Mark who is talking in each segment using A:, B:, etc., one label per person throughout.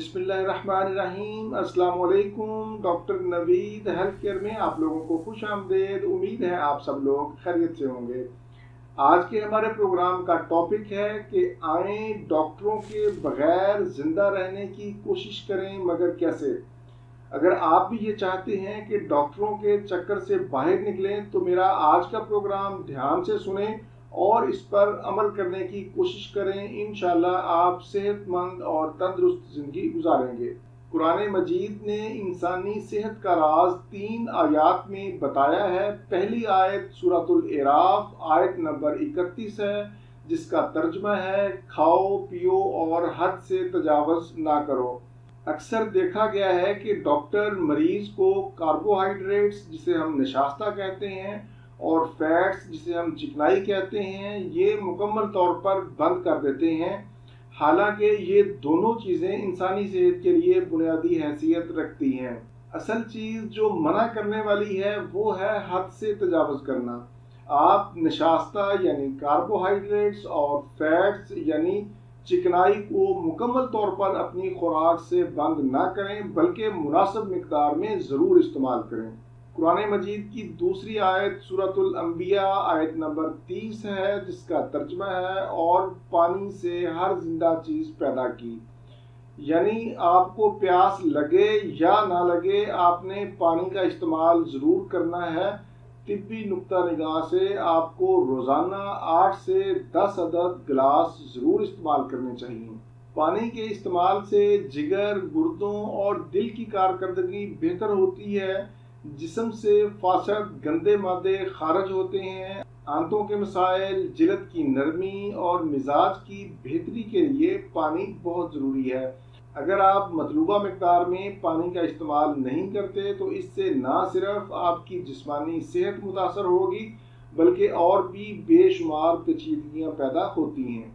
A: बिस्मिल्लाहिर्रहमानिर्रहीम। अस्सलाम वालेकुम। डॉक्टर नवीद हेल्थ केयर में आप लोगों को खुश आमदेद। उम्मीद है आप सब लोग खैरियत से होंगे। आज के हमारे प्रोग्राम का टॉपिक है कि आए डॉक्टरों के बगैर ज़िंदा रहने की कोशिश करें, मगर कैसे। अगर आप भी ये चाहते हैं कि डॉक्टरों के चक्कर से बाहर निकलें तो मेरा आज का प्रोग्राम ध्यान से सुनें और इस पर अमल करने की कोशिश करें। इंशाल्लाह आप सेहतमंद और तंदुरुस्त ज़िंदगी गुजारेंगे। कुरान मजीद ने इंसानी सेहत का राज 3 आयात में बताया है। पहली आयत सूरतुल एराफ आयत नंबर 31 है, जिसका तर्जमा है खाओ पियो और हद से तजावज़ ना करो। अक्सर देखा गया है कि डॉक्टर मरीज को कार्बोहाइड्रेट्स, जिसे हम नशास्ता कहते हैं, और फैट्स, जिसे हम चिकनाई कहते हैं, ये मुकम्मल तौर पर बंद कर देते हैं। हालांकि ये दोनों चीज़ें इंसानी सेहत के लिए बुनियादी हैसियत रखती हैं। असल चीज़ जो मना करने वाली है वो है हद से तजावज़ करना। आप नशास्ता यानी कार्बोहाइड्रेट्स और फैट्स यानी चिकनाई को मुकम्मल तौर पर अपनी खुराक से बंद ना करें, बल्कि मुनासिब मिकदार में ज़रूर इस्तेमाल करें। कुरान मजीद की दूसरी आयत सूरतुल अंबिया आयत नंबर 30 है, जिसका तर्जमा है और पानी से हर जिंदा चीज़ पैदा की। यानी आपको प्यास लगे या ना लगे, आपने पानी का इस्तेमाल ज़रूर करना है। तिब्बी नुक्ता निगाह से आपको रोज़ाना 8 से 10 अदद गिलास ज़रूर इस्तेमाल करने चाहिए। पानी के इस्तेमाल से जिगर, गुर्दों और दिल की कारकर्दगी बेहतर होती है। जिस्म से फासद गंदे मादे खारिज होते हैं। आंतों के मसाइल, जिल्द की नरमी और मिजाज की बेहतरी के लिए पानी बहुत ज़रूरी है। अगर आप मतलूबा मिकदार में पानी का इस्तेमाल नहीं करते तो इससे ना सिर्फ आपकी जिस्मानी सेहत मुतासर होगी, बल्कि और भी बेशुमार पेचीदगियाँ पैदा होती हैं।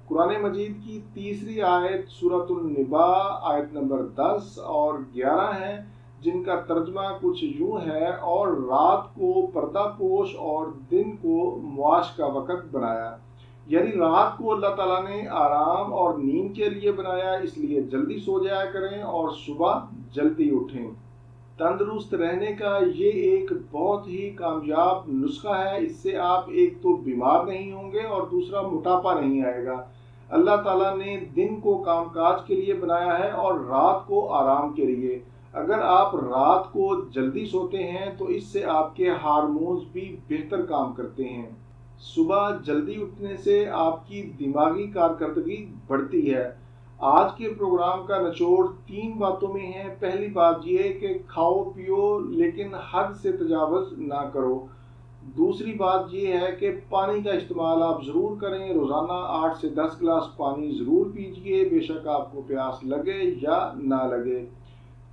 A: कुरान मजीद की तीसरी आयत सूरतुल निबा आयत नंबर 10 और 11 है, जिनका तर्जमा कुछ यूँ है, और रात को पर्दापोश और दिन को मुआश का वक़्त बनाया। यानी रात को अल्लाह ताला ने आराम और नींद के लिए बनाया, इसलिए जल्दी सो जाया करें और सुबह जल्दी उठें। तंदुरुस्त रहने का ये एक बहुत ही कामयाब नुस्खा है। इससे आप एक तो बीमार नहीं होंगे और दूसरा मोटापा नहीं आएगा। अल्लाह ताला ने दिन को कामकाज के लिए बनाया है और रात को आराम के लिए। अगर आप रात को जल्दी सोते हैं तो इससे आपके हार्मोन्स भी बेहतर काम करते हैं। सुबह जल्दी उठने से आपकी दिमागी कारकर्दगी बढ़ती है। आज के प्रोग्राम का निचोड़ 3 बातों में है। पहली बात यह कि खाओ पियो लेकिन हद से तजावज़ ना करो। दूसरी बात यह है कि पानी का इस्तेमाल आप ज़रूर करें। रोज़ाना 8 से 10 गिलास पानी ज़रूर पीजिए, बेशक आपको प्यास लगे या ना लगे।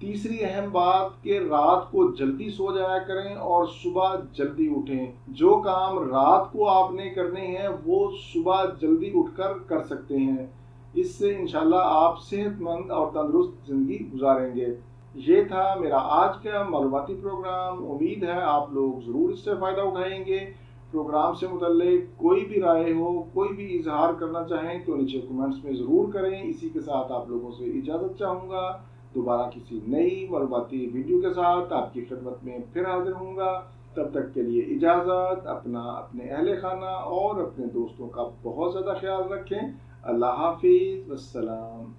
A: तीसरी अहम बात कि रात को जल्दी सो जाया करें और सुबह जल्दी उठें। जो काम रात को आपने करने हैं वो सुबह जल्दी उठकर कर सकते हैं। इससे इंशाल्लाह आप सेहतमंद और तंदुरुस्त ज़िंदगी गुजारेंगे। ये था मेरा आज का मालूमाती प्रोग्राम। उम्मीद है आप लोग ज़रूर इससे फ़ायदा उठाएंगे। प्रोग्राम से मुतल्लिक कोई भी राय हो, कोई भी इजहार करना चाहें तो नीचे कमेंट्स में ज़रूर करें। इसी के साथ आप लोगों से इजाज़त चाहूँगा। दोबारा किसी नई मालूमाती वीडियो के साथ आपकी खिदमत में फिर हाजिर होऊंगा। तब तक के लिए इजाज़त। अपने अहले खाना और अपने दोस्तों का बहुत ज़्यादा ख्याल रखें। अल्लाह हाफिज़। वस्सलाम।